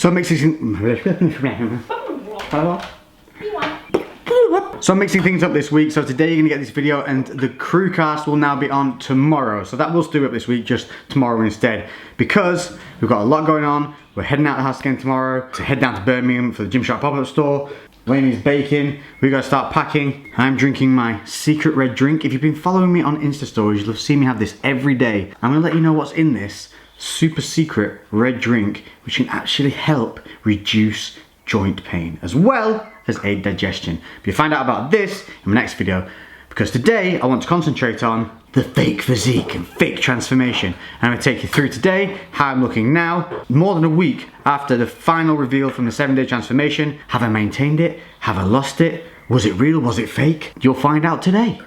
So I'm mixing things up this week. So today you're gonna get this video, and the CREWCast will now be on tomorrow. So that will still be up this week, just tomorrow instead, because we've got a lot going on. We're heading out of the house again tomorrow to head down to Birmingham for the Gymshark pop-up store. Lainey's baking. We gotta start packing. I'm drinking my secret red drink. If you've been following me on Insta stories, you'll have seen me have this every day. I'm gonna let you know what's in this super secret red drink, which can actually help reduce joint pain as well as aid digestion. But you'll find out about this in my next video, because today I want to concentrate on the fake physique and fake transformation. And I'm gonna take you through today how I'm looking now, more than a week after the final reveal from the 7-day transformation. Have I maintained it? Have I lost it? Was it real? Was it fake? You'll find out today.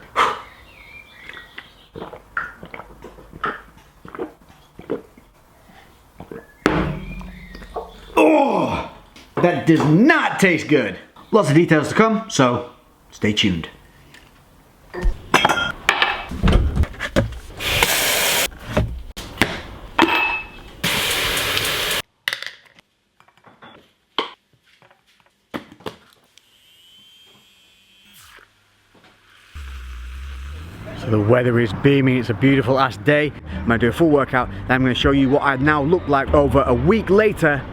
Oh, that does not taste good. Lots of details to come, so stay tuned. So the weather is beaming, it's a beautiful ass day. I'm gonna do a full workout, then I'm gonna show you what I now look like over a week later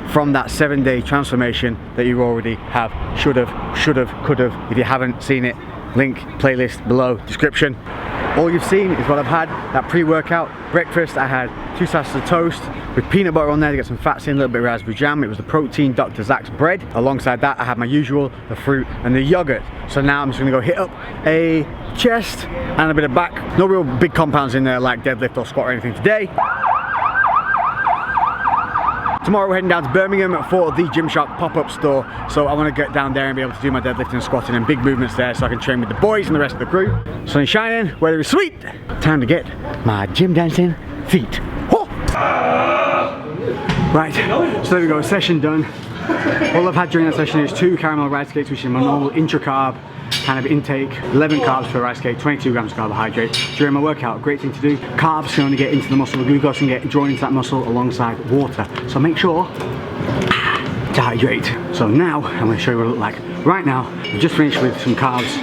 from that 7-day transformation that you already have, should have, could have. If you haven't seen it, link, playlist below, description. All you've seen is what I've had, that pre-workout. Breakfast, I had 2 slices of toast with peanut butter on there to get some fats in, a little bit of raspberry jam. It was the protein Dr. Zach's bread. Alongside that, I had my usual, the fruit and the yogurt. So now I'm just gonna go hit up a chest and a bit of back. No real big compounds in there like deadlift or squat or anything today. Tomorrow we're heading down to Birmingham for the Gymshark pop-up store. So I want to get down there and be able to do my deadlifting and squatting and big movements there, so I can train with the boys and the rest of the crew. Sun is shining, weather is sweet. Time to get my gym dancing feet. Oh. Right, so there we go, session done. All I've had during that session is 2 caramel rice cakes, which is my normal intra-carb kind of intake. 11 carbs per rice cake, 22 grams of carbohydrate during my workout. Great thing to do. Carbs can only get into the muscle, the glucose can get drawn into that muscle alongside water. So make sure to hydrate. So now I'm going to show you what I look like right now. I've just finished with some carbs,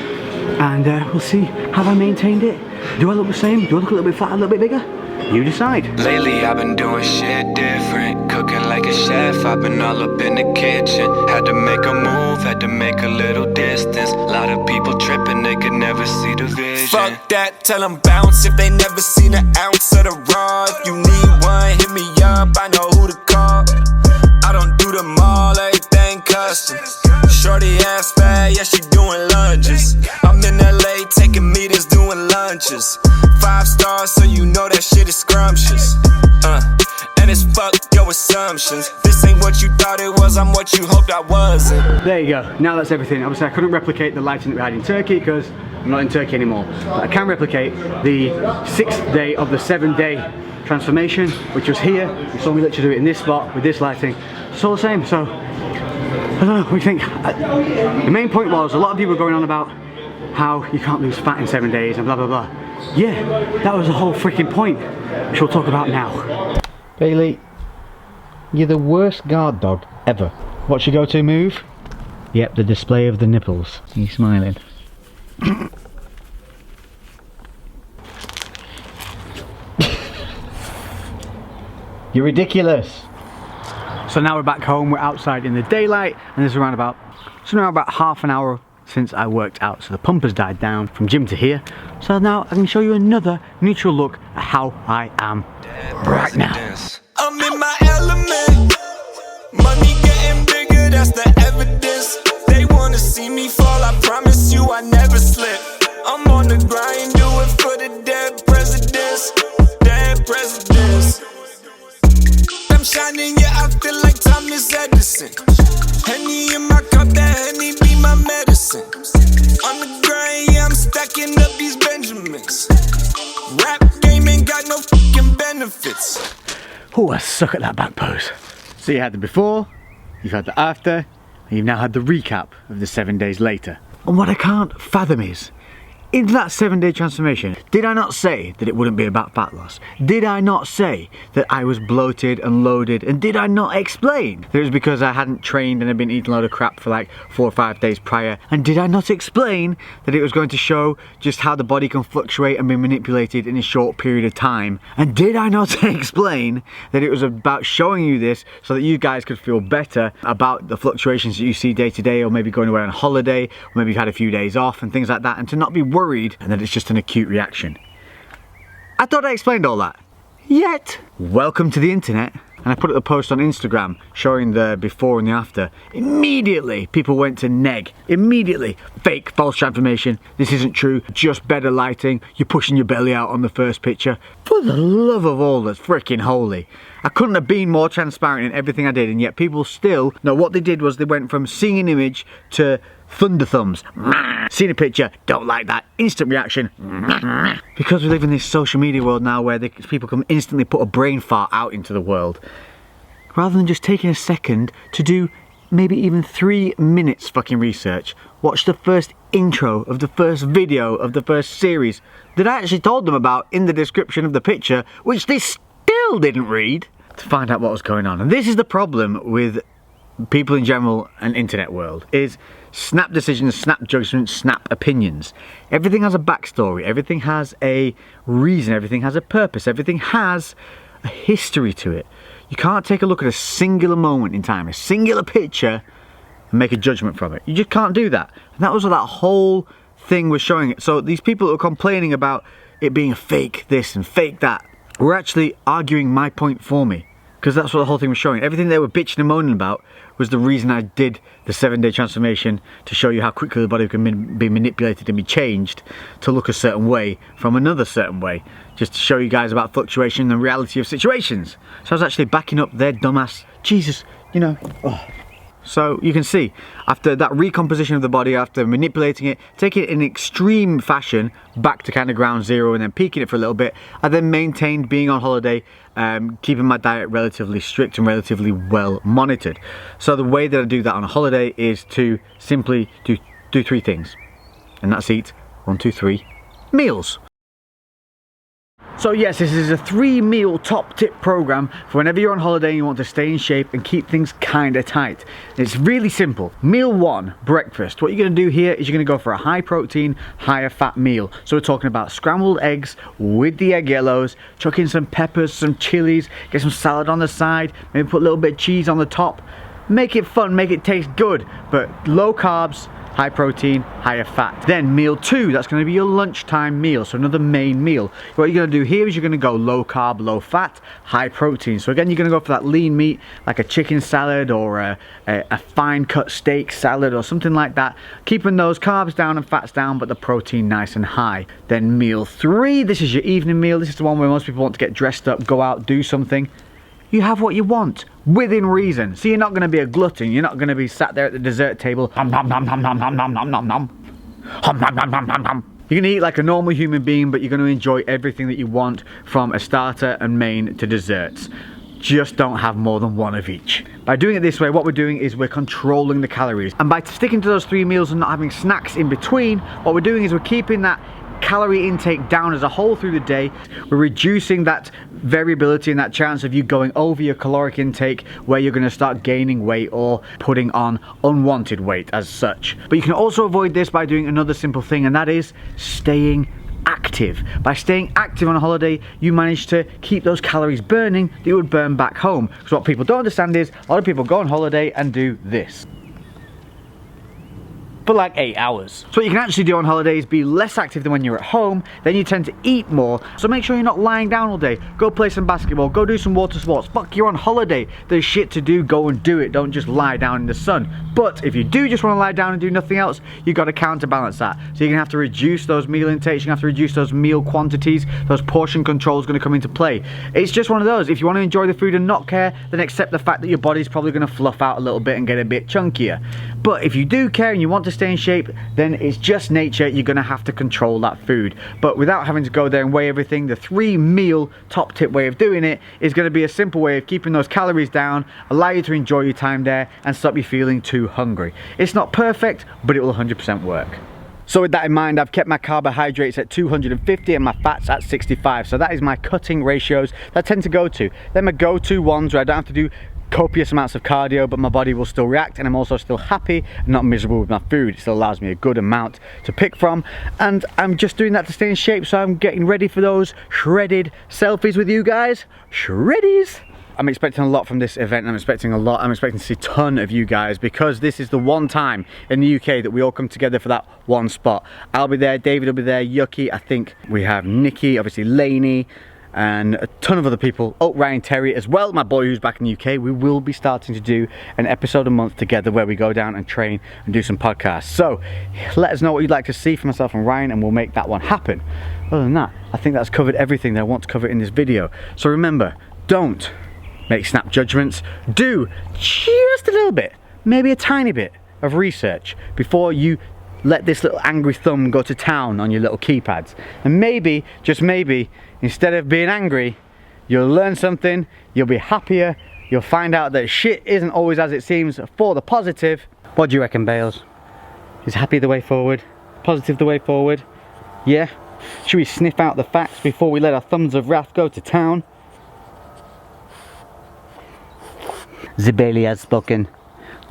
and we'll see, have I maintained it? Do I look the same? Do I look a little bit fat, a little bit bigger? You decide. Lately I've been doing shit different, cooking like a chef. I've been all up in the kitchen, had to make a move, had to make a little distance. A lot of people tripping, they could never see the vision. Fuck that, tell them bounce if they never seen an ounce of the raw. If you need one, hit me up, I know who to call. I don't do them all, everything custom. Shorty ass fat, yeah, she doing lunges. I'm in LA taking meters, doing lunches. 5 stars, so you know that shit is scrumptious. And it's fuck your assumptions. This ain't what you thought it was, I'm what you hoped I wasn't. There you go, now that's everything. Obviously I couldn't replicate the lighting that we had in Turkey because I'm not in Turkey anymore. But I can replicate the 6th day of the 7-day transformation, which was here. You saw me literally do it in this spot with this lighting. It's all the same, so I don't know, what do you think? The main point was, a lot of people were going on about how you can't lose fat in 7 days and blah blah blah. Yeah, that was the whole freaking point, which we'll talk about now. Bailey, you're the worst guard dog ever. What's your go-to move? Yep, the display of the nipples. He's smiling. You're ridiculous. So now we're back home, we're outside in the daylight, and this is around about half an hour since I worked out. So the pump has died down from gym to here. So now I can show you another neutral look at how I am right now. I'm in my element. Money getting bigger, that's the evidence. They wanna see me fall, I promise you I never slip. I'm on the grind, do it for the dead presidents. Dead presidents. I'm shining, yeah, I feel like Thomas Edison. Henny in my cup, that Henny be my medicine. On the grind, yeah, I'm stacking up these Benjamins. Rap game ain't got no fucking benefits. Oh, I suck at that back pose. So you had the before, you've had the after, and you've now had the recap of the 7 days later. And what I can't fathom is, In that 7-day transformation, did I not say that it wouldn't be about fat loss? Did I not say that I was bloated and loaded? And did I not explain that it was because I hadn't trained and had been eating a load of crap for like 4 or 5 days prior? And did I not explain that it was going to show just how the body can fluctuate and be manipulated in a short period of time? And did I not explain that it was about showing you this so that you guys could feel better about the fluctuations that you see day to day, or maybe going away on holiday, or maybe you've had a few days off and things like that, and to not be worried and that it's just an acute reaction? I thought I explained all that. Yet, welcome to the internet. And I put up a post on Instagram showing the before and the after. Immediately, people went to neg. Immediately, fake, false transformation. This isn't true, just better lighting. You're pushing your belly out on the first picture. For the love of all that's freaking holy. I couldn't have been more transparent in everything I did, and yet people still, no, what they did was they went from seeing an image to thunder thumbs. Seen a picture, don't like that, instant reaction. Because we live in this social media world now where people can instantly put a brain fart out into the world, rather than just taking a second to do maybe even 3 minutes fucking research, watch the first intro of the first video of the first series that I actually told them about in the description of the picture, which they still didn't read, to find out what was going on. And this is the problem with people in general and internet world, is snap decisions, snap judgments, snap opinions. Everything has a backstory, everything has a reason, everything has a purpose, everything has a history to it. You can't take a look at a singular moment in time, a singular picture, and make a judgment from it. You just can't do that. And that was what that whole thing was showing it. So these people that were complaining about it being fake this and fake that were actually arguing my point for me. Because that's what the whole thing was showing. Everything they were bitching and moaning about was the reason I did the 7-day transformation, to show you how quickly the body can be manipulated and be changed to look a certain way from another certain way. Just to show you guys about fluctuation and the reality of situations. So I was actually backing up their dumbass, Jesus, you know. Oh. So you can see, after that recomposition of the body, after manipulating it, taking it in extreme fashion back to kind of ground zero and then peaking it for a little bit, I then maintained being on holiday, keeping my diet relatively strict and relatively well monitored. So the way that I do that on a holiday is to simply do 3 things. And that's eat 1, 2, 3 meals. So yes, this is a 3-meal top tip program for whenever you're on holiday and you want to stay in shape and keep things kinda tight. It's really simple. Meal 1, breakfast. What you're gonna do here is you're gonna go for a high protein, higher fat meal. So we're talking about scrambled eggs with the egg yellows, chuck in some peppers, some chilies, get some salad on the side, maybe put a little bit of cheese on the top. Make it fun, make it taste good, but low carbs, high protein, higher fat. Then meal 2, that's going to be your lunchtime meal, so another main meal. What you're going to do here is you're going to go low carb, low fat, high protein. So again, you're going to go for that lean meat, like a chicken salad or a fine cut steak salad or something like that, keeping those carbs down and fats down, but the protein nice and high. Then meal 3, this is your evening meal. This is the one where most people want to get dressed up, go out, do something. You have what you want, within reason. So you're not going to be a glutton. You're not going to be sat there at the dessert table. You're going to eat like a normal human being, but you're going to enjoy everything that you want, from a starter and main to desserts. Just don't have more than 1 of each. By doing it this way, what we're doing is we're controlling the calories. And by sticking to those 3 meals and not having snacks in between, what we're doing is we're keeping that calorie intake down as a whole through the day. We're reducing that variability and that chance of you going over your caloric intake, where you're going to start gaining weight or putting on unwanted weight as such. But you can also avoid this by doing another simple thing, and that is staying active. By staying active on a holiday, you manage to keep those calories burning that you would burn back home. Because what people don't understand is a lot of people go on holiday and do this for like 8 hours. So what you can actually do on holiday is be less active than when you're at home, then you tend to eat more. So make sure you're not lying down all day. Go play some basketball, go do some water sports. Fuck, you're on holiday. There's shit to do, go and do it. Don't just lie down in the sun. But if you do just want to lie down and do nothing else, you've got to counterbalance that. So you're going to have to reduce those meal intakes, you're going to have to reduce those meal quantities, those portion controls going to come into play. It's just one of those. If you want to enjoy the food and not care, then accept the fact that your body's probably going to fluff out a little bit and get a bit chunkier. But if you do care and you want to stay in shape, then it's just nature. You're going to have to control that food. But without having to go there and weigh everything, the 3-meal top tip way of doing it is going to be a simple way of keeping those calories down, allow you to enjoy your time there and stop you feeling too hungry. It's not perfect, but it will 100% work. So with that in mind, I've kept my carbohydrates at 250 and my fats at 65. So that is my cutting ratios that I tend to go to. They're my go-to ones where I don't have to do copious amounts of cardio, but my body will still react, and I'm also still happy and not miserable with my food. It still allows me a good amount to pick from, and I'm just doing that to stay in shape, so I'm getting ready for those shredded selfies with you guys. Shreddies! I'm expecting a lot from this event. I'm expecting to see a ton of you guys, because this is the one time in the UK that we all come together for that one spot. I'll be there, David will be there, Yucky, I think we have Nikki, obviously Lainey, and a ton of other people. Oh, Ryan Terry as well, my boy who's back in the UK. We will be starting to do an episode a month together where we go down and train and do some podcasts. So let us know what you'd like to see from myself and Ryan, and we'll make that one happen. Other than that, I think that's covered everything that I want to cover in this video. So remember, don't make snap judgments. Do just a little bit, maybe a tiny bit of research before you let this little angry thumb go to town on your little keypads. And maybe, just maybe, instead of being angry, you'll learn something, you'll be happier, you'll find out that shit isn't always as it seems for the positive. What do you reckon, Bales? Is happy the way forward? Positive the way forward? Yeah? Should we sniff out the facts before we let our thumbs of wrath go to town? Zibeli has spoken.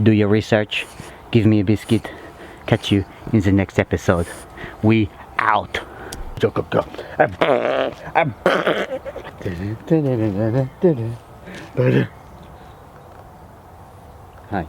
Do your research. Give me a biscuit. Catch you in the next episode. We out. Go, go, go. Hi.